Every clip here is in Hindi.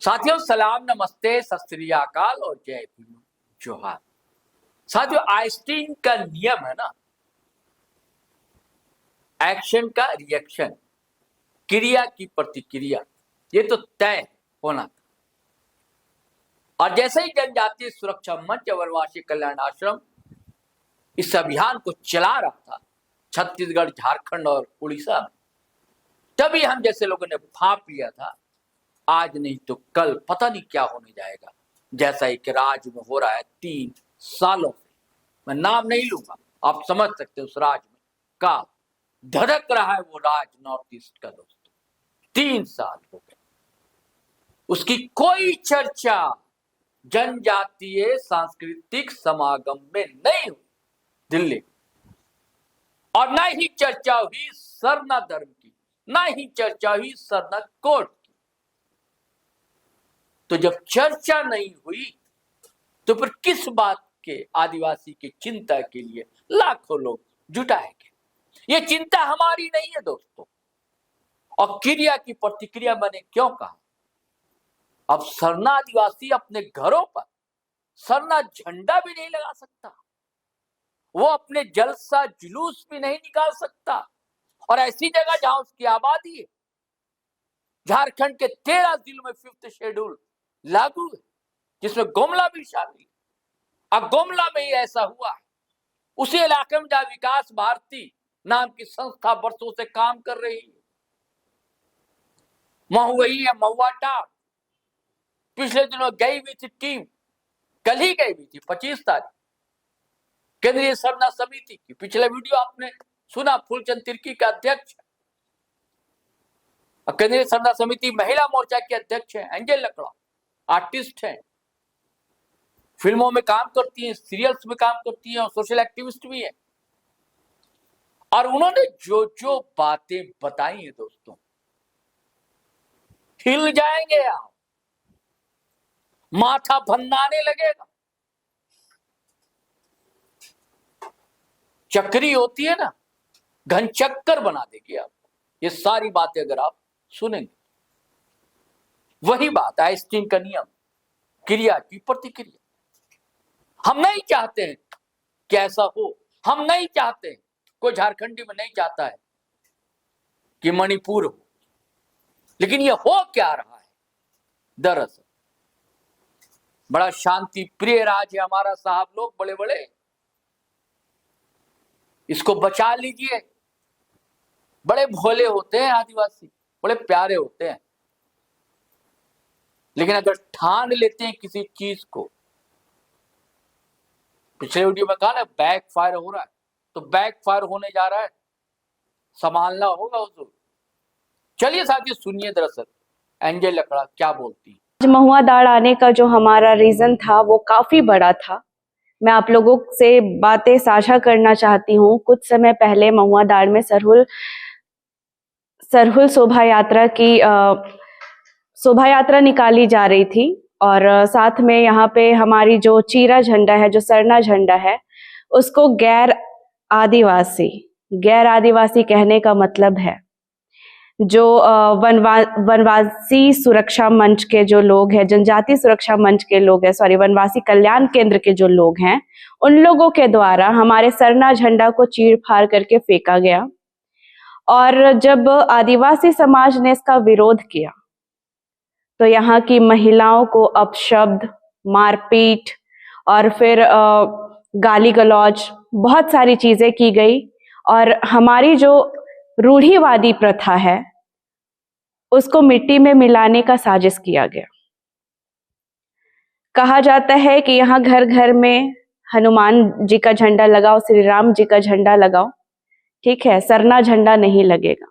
साथियों सलाम, नमस्ते, सत श्री अकाल और जय भीम जोहार। साथियों आइंस्टीन का नियम है ना, एक्शन का रिएक्शन, क्रिया की प्रतिक्रिया, ये तो तय होना था। और जैसे ही जनजातीय सुरक्षा मंच वनवासी कल्याण आश्रम इस अभियान को चला रहा था छत्तीसगढ़, झारखंड और उड़ीसा में, तभी हम जैसे लोगों ने भाप लिया था आज नहीं तो कल पता नहीं क्या होने जाएगा। जैसा एक राज्य में हो रहा है 3 सालों से, मैं नाम नहीं लूंगा, आप समझ सकते उस राज्य में का धड़क रहा है वो राज्य नॉर्थ ईस्ट का। दोस्तों 3 साल हो गए, उसकी कोई चर्चा जनजातीय सांस्कृतिक समागम में नहीं हुई दिल्ली, और न ही चर्चा हुई सरना धर्म की, न ही चर्चा हुई सरना कोर्ट की। तो जब चर्चा नहीं हुई तो फिर किस बात के आदिवासी की चिंता के लिए लाखों लोग जुटाएंगे? ये चिंता हमारी नहीं है दोस्तों। और क्रिया की प्रतिक्रिया मैंने क्यों कहा? अब सरना आदिवासी अपने घरों पर सरना झंडा भी नहीं लगा सकता, वो अपने जलसा जुलूस भी नहीं निकाल सकता। और ऐसी जगह जहां उसकी आबादी है, झारखंड के 13 जिलों में 5th शेड्यूल लागू है, जिसमें गोमला भी शामिल है। अब गोमला में ही ऐसा हुआ है, उसी इलाके में जहां विकास भारती नाम की संस्था वर्षों से काम कर रही है, महुई है, महुआ टाप। पिछले दिनों गई हुई थी टीम, कल ही गई हुई थी 25 तारीख, केंद्रीय सरना समिति की। पिछले वीडियो आपने सुना, फूलचंद तिर्की का अध्यक्ष, और केंद्रीय सरना समिति महिला मोर्चा के अध्यक्ष है एंजल लकड़ा, आर्टिस्ट हैं, फिल्मों में काम करती हैं, सीरियल्स में काम करती हैं और सोशल एक्टिविस्ट भी हैं। और उन्होंने जो जो बातें बताई हैं दोस्तों, हिल जाएंगे आप, माथा भन्नाने लगेगा। चक्री होती है ना, घन चक्कर बना देगी आपको ये सारी बातें अगर आप सुनेंगे। वही बात आइंस्टीन का नियम, क्रिया की प्रतिक्रिया। हम नहीं चाहते हैं कि ऐसा हो, हम नहीं चाहते, कोई झारखंडी में नहीं चाहता है कि मणिपुर हो, लेकिन ये हो क्या रहा है? दरअसल बड़ा शांति प्रिय राज्य है हमारा साहब, लोग बड़े बड़े, इसको बचा लीजिए। बड़े भोले होते हैं आदिवासी, बड़े प्यारे होते हैं, लेकिन अगर ठान लेते हैं किसी चीज को, पिछले वीडियो में कहा ना बैक फायर हो रहा है, तो बैक फायर होने जा रहा है, संभालना होगा उसको। चलिए साथियों सुनिए दरअसल एंजल लकड़ा क्या बोलती है। महुआ दाढ़ आने का जो हमारा रीजन था वो काफी बड़ा था। मैं आप लोगों से बातें साझा करना चाहती हूँ। कुछ समय पहले महुआ दाढ़ में सरहुल शोभा यात्रा की शोभा यात्रा निकाली जा रही थी, और साथ में यहाँ पे हमारी जो चीरा झंडा है, जो सरना झंडा है, उसको गैर आदिवासी कहने का मतलब है जो वनवासी सुरक्षा मंच के जो लोग हैं, जनजातीय सुरक्षा मंच के लोग हैं, वनवासी कल्याण केंद्र के जो लोग हैं, उन लोगों के द्वारा हमारे सरना झंडा को चीर फाड़ करके फेंका गया। और जब आदिवासी समाज ने इसका विरोध किया तो यहाँ की महिलाओं को अपशब्द, मारपीट और फिर गाली गलौज, बहुत सारी चीजें की गई। और हमारी जो रूढ़िवादी प्रथा है उसको मिट्टी में मिलाने का साजिश किया गया। कहा जाता है कि यहाँ घर घर में हनुमान जी का झंडा लगाओ, श्री राम जी का झंडा लगाओ, ठीक है, सरना झंडा नहीं लगेगा।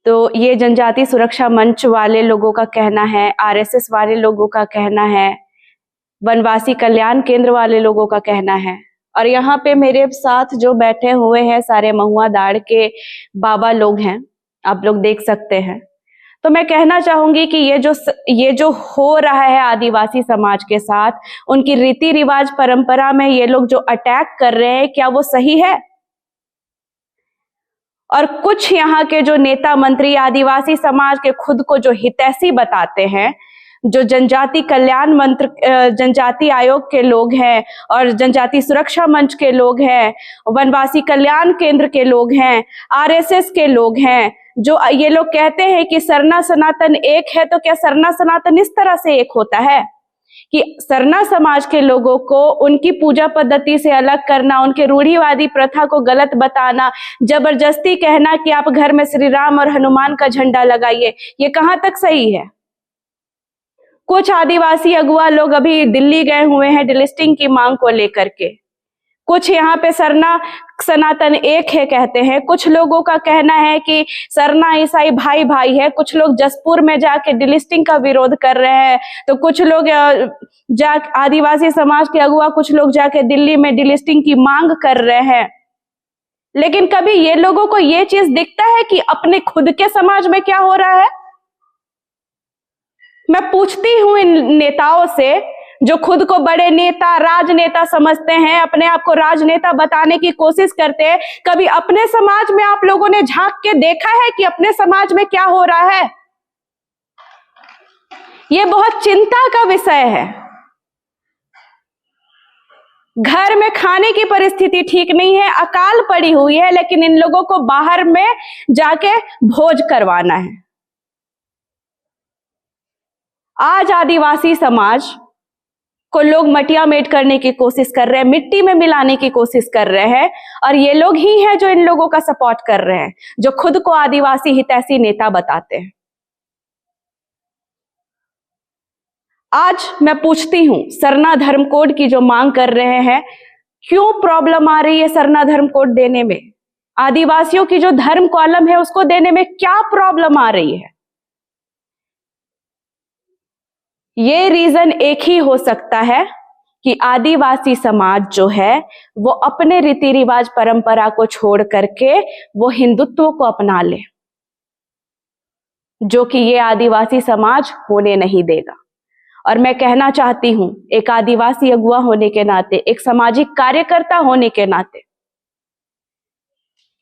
तो ये जनजाति सुरक्षा मंच वाले लोगों का कहना है, आरएसएस वाले लोगों का कहना है, वनवासी कल्याण केंद्र वाले लोगों का कहना है। और यहाँ पे मेरे साथ जो बैठे हुए हैं सारे महुआ दाढ़ के बाबा लोग हैं, आप लोग देख सकते हैं। तो मैं कहना चाहूंगी कि ये जो हो रहा है आदिवासी समाज के साथ, उनकी रीति रिवाज परंपरा में ये लोग जो अटैक कर रहे हैं, क्या वो सही है? और कुछ यहाँ के जो नेता मंत्री आदिवासी समाज के खुद को जो हितैषी बताते हैं, जो जनजाति कल्याण मंत्र, जनजाति आयोग के लोग हैं और जनजाति सुरक्षा मंच के लोग हैं, वनवासी कल्याण केंद्र के लोग हैं, आरएसएस के लोग हैं, जो ये लोग कहते हैं कि सरना सनातन एक है, तो क्या सरना सनातन इस तरह से एक होता है कि सरना समाज के लोगों को उनकी पूजा पद्धति से अलग करना, उनके रूढ़िवादी प्रथा को गलत बताना, जबरदस्ती कहना कि आप घर में श्री राम और हनुमान का झंडा लगाइए, ये कहां तक सही है? कुछ आदिवासी अगुआ लोग अभी दिल्ली गए हुए हैं डिलिस्टिंग की मांग को लेकर के। कुछ यहाँ पे सरना सनातन एक है कहते हैं, कुछ लोगों का कहना है कि सरना ईसाई भाई भाई है, कुछ लोग जसपुर में जाके डिलिस्टिंग का विरोध कर रहे हैं, तो कुछ लोग आदिवासी समाज के अगुआ कुछ लोग जाके दिल्ली में डिलिस्टिंग की मांग कर रहे हैं। लेकिन कभी ये लोगों को ये चीज दिखता है कि अपने खुद के समाज में क्या हो रहा है? मैं पूछती हूं इन नेताओं से जो खुद को बड़े नेता, राजनेता समझते हैं, अपने आप को राजनेता बताने की कोशिश करते हैं, कभी अपने समाज में आप लोगों ने झांक के देखा है कि अपने समाज में क्या हो रहा है? यह बहुत चिंता का विषय है। घर में खाने की परिस्थिति ठीक नहीं है, अकाल पड़ी हुई है, लेकिन इन लोगों को बाहर में जाके भोज करवाना है। आज आदिवासी समाज को लोग मटिया मेट करने की कोशिश कर रहे हैं, मिट्टी में मिलाने की कोशिश कर रहे हैं, और ये लोग ही हैं जो इन लोगों का सपोर्ट कर रहे हैं, जो खुद को आदिवासी हितैषी नेता बताते हैं। आज मैं पूछती हूं, सरना धर्म कोड की जो मांग कर रहे हैं, क्यों प्रॉब्लम आ रही है सरना धर्म कोड देने में? आदिवासियों की जो धर्म कॉलम है उसको देने में क्या प्रॉब्लम आ रही है? ये रीजन एक ही हो सकता है कि आदिवासी समाज जो है वो अपने रीति रिवाज परंपरा को छोड़ करके वो हिंदुत्व को अपना ले, जो कि ये आदिवासी समाज होने नहीं देगा। और मैं कहना चाहती हूं, एक आदिवासी अगुआ होने के नाते, एक सामाजिक कार्यकर्ता होने के नाते,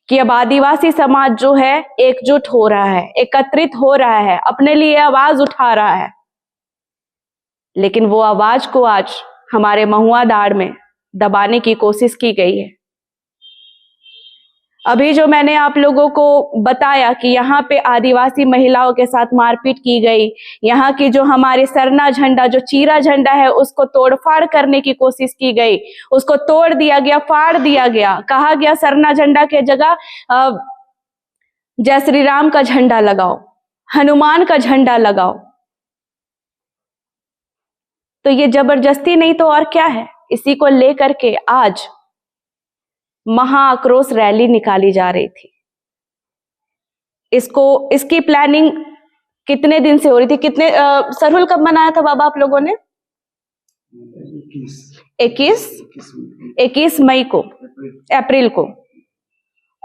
कि अब आदिवासी समाज जो है एकजुट हो रहा है, एकत्रित हो रहा है, अपने लिए आवाज उठा रहा है। लेकिन वो आवाज को आज हमारे महुआ दाड़ में दबाने की कोशिश की गई है। अभी जो मैंने आप लोगों को बताया कि यहाँ पे आदिवासी महिलाओं के साथ मारपीट की गई, यहाँ की जो हमारे सरना झंडा, जो चीरा झंडा है, उसको तोड़फाड़ करने की कोशिश की गई, उसको तोड़ दिया गया, फाड़ दिया गया, कहा गया सरना झंडा के जगह जय श्री राम का झंडा लगाओ, हनुमान का झंडा लगाओ। तो ये जबरदस्ती नहीं तो और क्या है? इसी को लेकर के आज महाआक्रोश रैली निकाली जा रही थी। इसकी प्लानिंग कितने दिन से हो रही थी? सरहुल कब मनाया था बाबा आप लोगों ने? 21 मई को, अप्रैल को।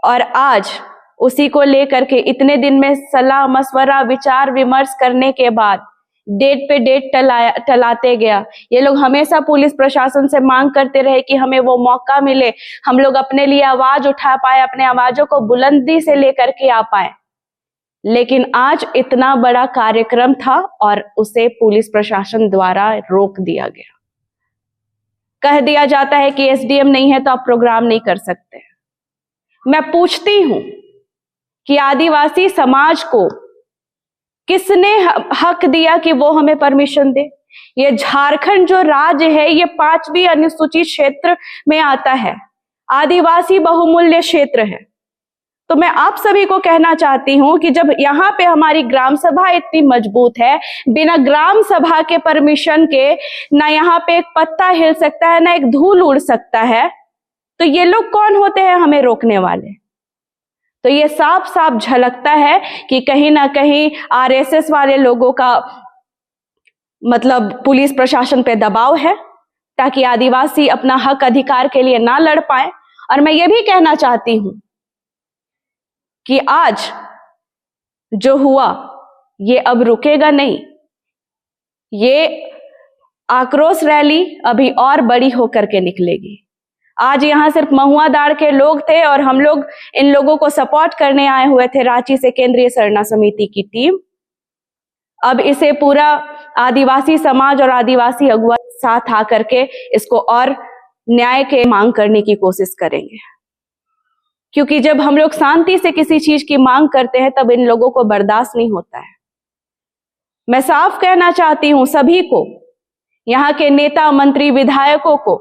और आज उसी को लेकर के इतने दिन में सलाह मशवरा, विचार विमर्श करने के बाद डेट पे डेट टलाते गया। ये लोग हमेशा पुलिस प्रशासन से मांग करते रहे कि हमें वो मौका मिले, हम लोग अपने लिए आवाज उठा पाए, अपने आवाजों को बुलंदी से लेकर के आ पाए। लेकिन आज इतना बड़ा कार्यक्रम था और उसे पुलिस प्रशासन द्वारा रोक दिया गया। कह दिया जाता है कि एसडीएम नहीं है तो आप प्रोग्राम नहीं कर सकते। मैं पूछती हूं कि आदिवासी समाज को किसने हक दिया कि वो हमें परमिशन दे? ये झारखंड जो राज्य है ये 5वीं अनुसूचित क्षेत्र में आता है, आदिवासी बहुमूल्य क्षेत्र है। तो मैं आप सभी को कहना चाहती हूं कि जब यहाँ पे हमारी ग्राम सभा इतनी मजबूत है, बिना ग्राम सभा के परमिशन के ना यहाँ पे एक पत्ता हिल सकता है, ना एक धूल उड़ सकता है, तो ये लोग कौन होते हैं हमें रोकने वाले? तो ये साफ साफ झलकता है कि कहीं ना कहीं आरएसएस वाले लोगों का मतलब पुलिस प्रशासन पे दबाव है ताकि आदिवासी अपना हक अधिकार के लिए ना लड़ पाए। और मैं ये भी कहना चाहती हूं कि आज जो हुआ ये अब रुकेगा नहीं। ये आक्रोश रैली अभी और बड़ी होकर के निकलेगी। आज यहाँ सिर्फ महुआ दाड़ के लोग थे और हम लोग इन लोगों को सपोर्ट करने आए हुए थे रांची से केंद्रीय सरना समिति की टीम। अब इसे पूरा आदिवासी समाज और आदिवासी अगुवा साथ आकर के इसको और न्याय के मांग करने की कोशिश करेंगे, क्योंकि जब हम लोग शांति से किसी चीज की मांग करते हैं तब इन लोगों को बर्दाश्त नहीं होता है। मैं साफ कहना चाहती हूं सभी को, यहाँ के नेता मंत्री विधायकों को,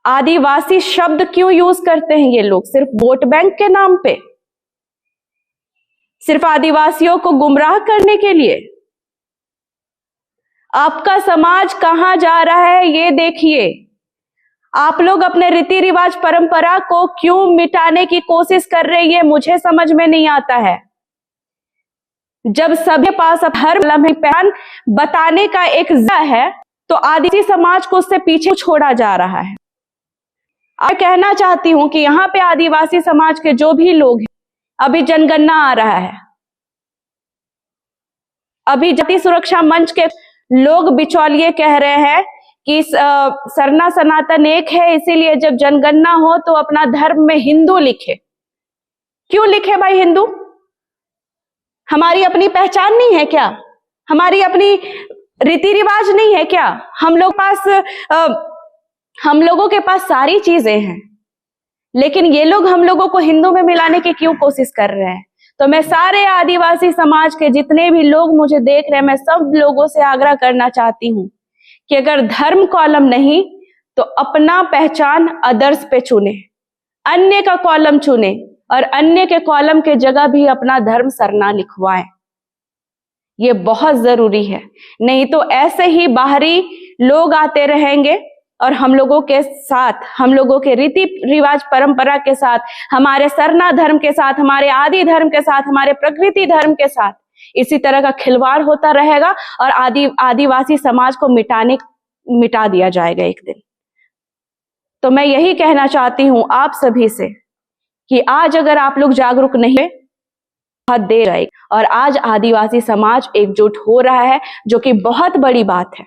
आदिवासी शब्द क्यों यूज करते हैं ये लोग? सिर्फ वोट बैंक के नाम पे, सिर्फ आदिवासियों को गुमराह करने के लिए। आपका समाज कहां जा रहा है ये देखिए। आप लोग अपने रीति रिवाज परंपरा को क्यों मिटाने की कोशिश कर रहे हैं ये मुझे समझ में नहीं आता है। जब सबके पास हर पहचान बताने का एक जरिया है तो आदिवासी समाज को उससे पीछे छोड़ा जा रहा है। मैं कहना चाहती हूं कि यहाँ पे आदिवासी समाज के जो भी लोग हैं, अभी जनगणना आ रहा है, अभी जाति सुरक्षा मंच के लोग बिचौलिए कह रहे हैं कि सरना सनातन एक है, इसीलिए जब जनगणना हो तो अपना धर्म में हिंदू लिखे। क्यों लिखे भाई हिंदू? हमारी अपनी पहचान नहीं है क्या? हमारी अपनी रीति रिवाज नहीं है क्या? हम लोगों के पास सारी चीजें हैं, लेकिन ये लोग हम लोगों को हिंदू में मिलाने की क्यों कोशिश कर रहे हैं? तो मैं सारे आदिवासी समाज के जितने भी लोग मुझे देख रहे हैं, मैं सब लोगों से आग्रह करना चाहती हूं कि अगर धर्म कॉलम नहीं तो अपना पहचान अदर्स पे चुने, अन्य का कॉलम चुने और अन्य के कॉलम के जगह भी अपना धर्म सरना लिखवाएं। ये बहुत जरूरी है, नहीं तो ऐसे ही बाहरी लोग आते रहेंगे और हम लोगों के साथ, हम लोगों के रीति रिवाज परंपरा के साथ, हमारे सरना धर्म के साथ, हमारे आदि धर्म के साथ, हमारे प्रकृति धर्म के साथ इसी तरह का खिलवाड़ होता रहेगा और आदिवासी समाज को मिटा दिया जाएगा एक दिन। तो मैं यही कहना चाहती हूं आप सभी से कि आज अगर आप लोग जागरूक नहीं है, बहुत देर आएगी। और आज आदिवासी समाज एकजुट हो रहा है, जो कि बहुत बड़ी बात है।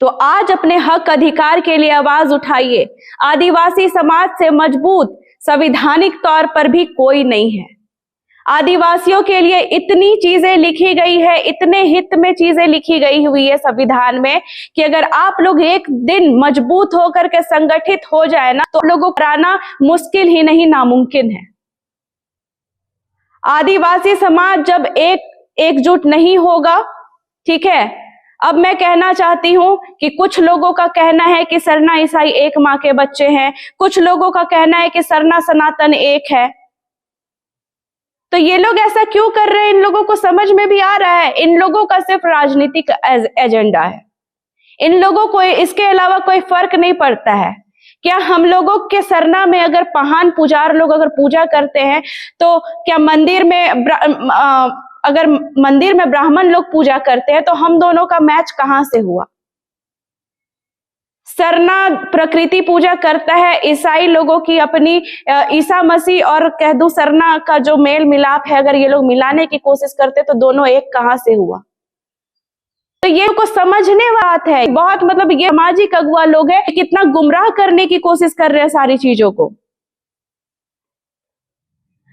तो आज अपने हक अधिकार के लिए आवाज उठाइए। आदिवासी समाज से मजबूत संवैधानिक तौर पर भी कोई नहीं है। आदिवासियों के लिए इतनी चीजें लिखी गई है, इतने हित में चीजें लिखी गई हुई है संविधान में कि अगर आप लोग एक दिन मजबूत होकर के संगठित हो जाए ना, तो लोगों को हराना मुश्किल ही नहीं, नामुमकिन है। आदिवासी समाज जब एकजुट नहीं होगा, ठीक है। अब मैं कहना चाहती हूं कि कुछ लोगों का कहना है कि सरना ईसाई एक माँ के बच्चे हैं, कुछ लोगों का कहना है कि सरना सनातन एक है। तो ये लोग ऐसा क्यों कर रहे हैं? इन लोगों को समझ में भी आ रहा है, इन लोगों का सिर्फ राजनीतिक एजेंडा है। इन लोगों को इसके अलावा कोई फर्क नहीं पड़ता है। क्या हम लोगों के सरना में अगर पहान पुजार लोग अगर पूजा करते हैं तो क्या अगर मंदिर में ब्राह्मण लोग पूजा करते हैं तो हम दोनों का मैच कहां से हुआ? सरना प्रकृति पूजा करता है, ईसाई लोगों की अपनी ईसा मसीह और कह दूं सरना का जो मेल मिलाप है, अगर ये लोग मिलाने की कोशिश करते तो दोनों एक कहां से हुआ? तो ये को समझने बात है। बहुत मतलब ये सामाजिक अगुवा लोग हैं, कितना गुमराह करने की कोशिश कर रहे हैं सारी चीजों को।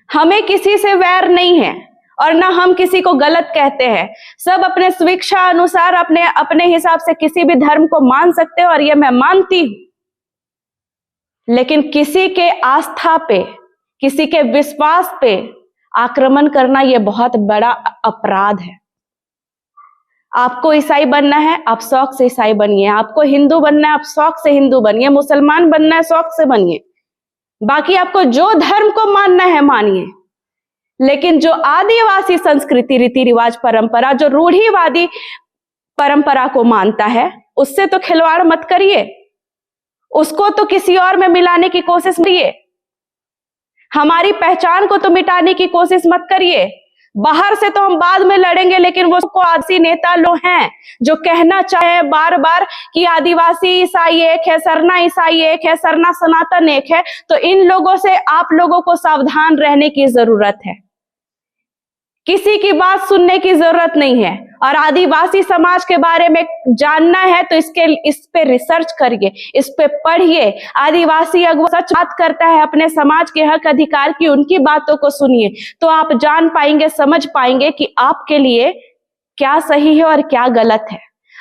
हमें किसी से वैर नहीं है और ना हम किसी को गलत कहते हैं। सब अपने स्वेच्छा अनुसार अपने हिसाब से किसी भी धर्म को मान सकते हो और ये मैं मानती हूं, लेकिन किसी के आस्था पे, किसी के विश्वास पे आक्रमण करना ये बहुत बड़ा अपराध है। आपको ईसाई बनना है, आप शौक से ईसाई बनिए। आपको हिंदू बनना है, आप शौक से हिंदू बनिए। मुसलमान बनना है, शौक से बनिए। बाकी आपको जो धर्म को मानना है मानिए, लेकिन जो आदिवासी संस्कृति, रीति रिवाज, परंपरा, जो रूढ़िवादी परंपरा को मानता है, उससे तो खिलवाड़ मत करिए। उसको तो किसी और में मिलाने की कोशिश करिए। हमारी पहचान को तो मिटाने की कोशिश मत करिए। बाहर से तो हम बाद में लड़ेंगे, लेकिन वो आदिवासी नेता लोग हैं जो कहना चाहे बार बार कि आदिवासी ईसाई एक है, सरना ईसाई एक है, सरना सनातन एक है। तो इन लोगों से आप लोगों को सावधान रहने की जरूरत है। किसी की बात सुनने की जरूरत नहीं है। और आदिवासी समाज के बारे में जानना है तो इस पे रिसर्च करिए, इस पे पढ़िए। आदिवासी अगुवा सच बात करता है अपने समाज के हक अधिकार की, उनकी बातों को सुनिए तो आप जान पाएंगे, समझ पाएंगे कि आपके लिए क्या सही है और क्या गलत है।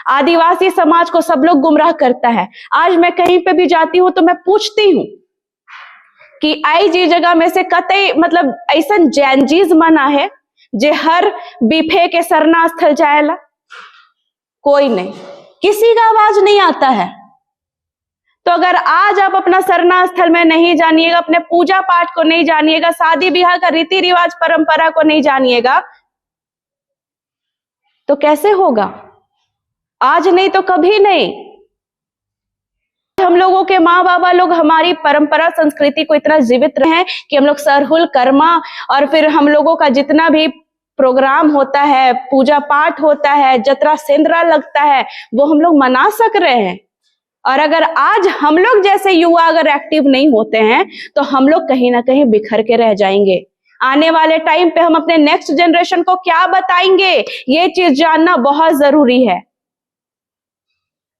आदिवासी समाज को सब लोग गुमराह करता है। आज मैं कहीं पे भी जाती हूं तो मैं पूछती हूं कि आई जी जगह में से कतई मतलब ऐसा जैन चीज मना है जे हर बिफे के सरना स्थल जाएला? कोई नहीं, किसी का आवाज नहीं आता है। तो अगर आज आप अपना सरना स्थल में नहीं जानिएगा, अपने पूजा पाठ को नहीं जानिएगा, शादी ब्याह का रीति रिवाज परंपरा को नहीं जानिएगा, तो कैसे होगा? आज नहीं तो कभी नहीं। हम लोगों के माँ बाबा लोग हमारी परंपरा संस्कृति को इतना जीवित रहे हैं कि हम लोग सरहुल कर्मा और फिर हम लोगों का जितना भी प्रोग्राम होता है, पूजा पाठ होता है, जतरा सेंद्रा लगता है, वो हम लोग मना सक रहे हैं। और अगर आज हम लोग जैसे युवा अगर एक्टिव नहीं होते हैं तो हम लोग कहीं ना कहीं बिखर के रह जाएंगे। आने वाले टाइम पे हम अपने नेक्स्ट जनरेशन को क्या बताएंगे, ये चीज जानना बहुत जरूरी है।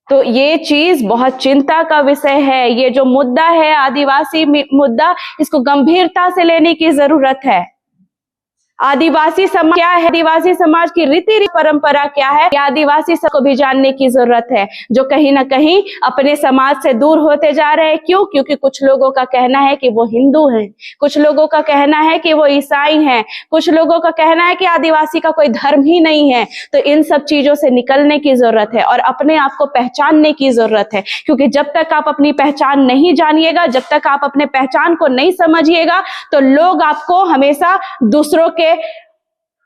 तो ये चीज बहुत चिंता का विषय है। ये जो मुद्दा है आदिवासी मुद्दा, इसको गंभीरता से लेने की जरूरत है। आदिवासी समाज क्या है, आदिवासी समाज की रीति परंपरा क्या है, आदिवासी सबको भी जानने की जरूरत है, जो कहीं ना कहीं अपने समाज से दूर होते जा रहे हैं। क्यों? क्योंकि कुछ लोगों का कहना है कि वो हिंदू हैं, कुछ लोगों का कहना है कि वो ईसाई हैं, कुछ लोगों का कहना है कि आदिवासी का कोई धर्म ही नहीं है। तो इन सब चीजों से निकलने की जरूरत है और अपने आप को पहचानने की जरूरत है। क्योंकि जब तक आप अपनी पहचान नहीं जानिएगा, जब तक आप अपने पहचान को नहीं समझिएगा, तो लोग आपको हमेशा दूसरों के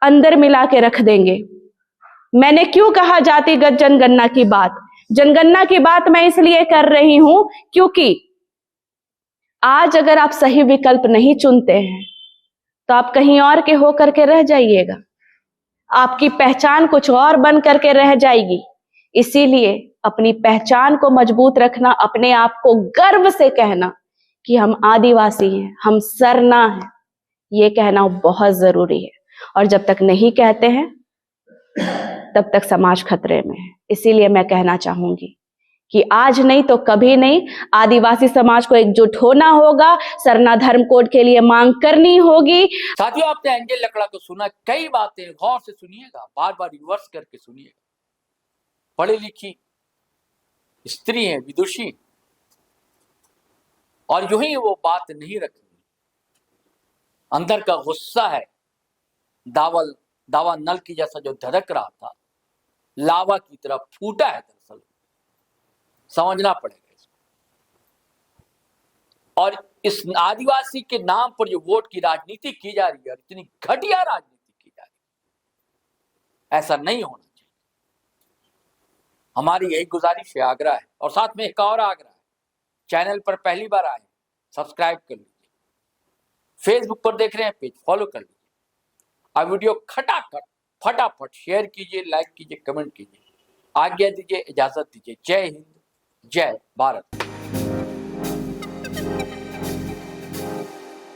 अंदर मिला के रख देंगे। मैंने क्यों कहा जातिगत जनगणना की बात? जनगणना की बात मैं इसलिए कर रही हूं क्योंकि आज अगर आप सही विकल्प नहीं चुनते हैं तो आप कहीं और के होकर के रह जाइएगा, आपकी पहचान कुछ और बन करके रह जाएगी। इसीलिए अपनी पहचान को मजबूत रखना, अपने आप को गर्व से कहना कि हम आदिवासी हैं, हम सरना हैं, ये कहना बहुत जरूरी है। और जब तक नहीं कहते हैं तब तक समाज खतरे में है। इसीलिए मैं कहना चाहूंगी कि आज नहीं तो कभी नहीं, आदिवासी समाज को एकजुट होना होगा, सरना धर्म कोड के लिए मांग करनी होगी। साथियों, आपने एंजल लकड़ा को सुना, कई बातें गौर से सुनिएगा, बार बार रिवर्स करके सुनिएगा। पढ़ी लिखी स्त्री है, विदुषी, और यूं ही वो बात नहीं रखी, अंदर का गुस्सा है, दावा नल की जैसा जो धड़क रहा था, लावा की तरह फूटा है। दरअसल समझना पड़ेगा इसको। और इस आदिवासी के नाम पर जो वोट की राजनीति की जा रही है, इतनी घटिया राजनीति की जा रही है, ऐसा नहीं होना चाहिए। हमारी यही गुजारिश है, आग्रह है। और साथ में एक और आग्रह है, चैनल पर पहली बार आए सब्सक्राइब कर लीजिए, फेसबुक पर देख रहे हैं पेज फॉलो कर लीजिए, और वीडियो खटाखट फटाफट शेयर कीजिए, लाइक कीजिए, कमेंट कीजिए। आज्ञा दीजिए, इजाजत दीजिए। जय हिंद, जय भारत।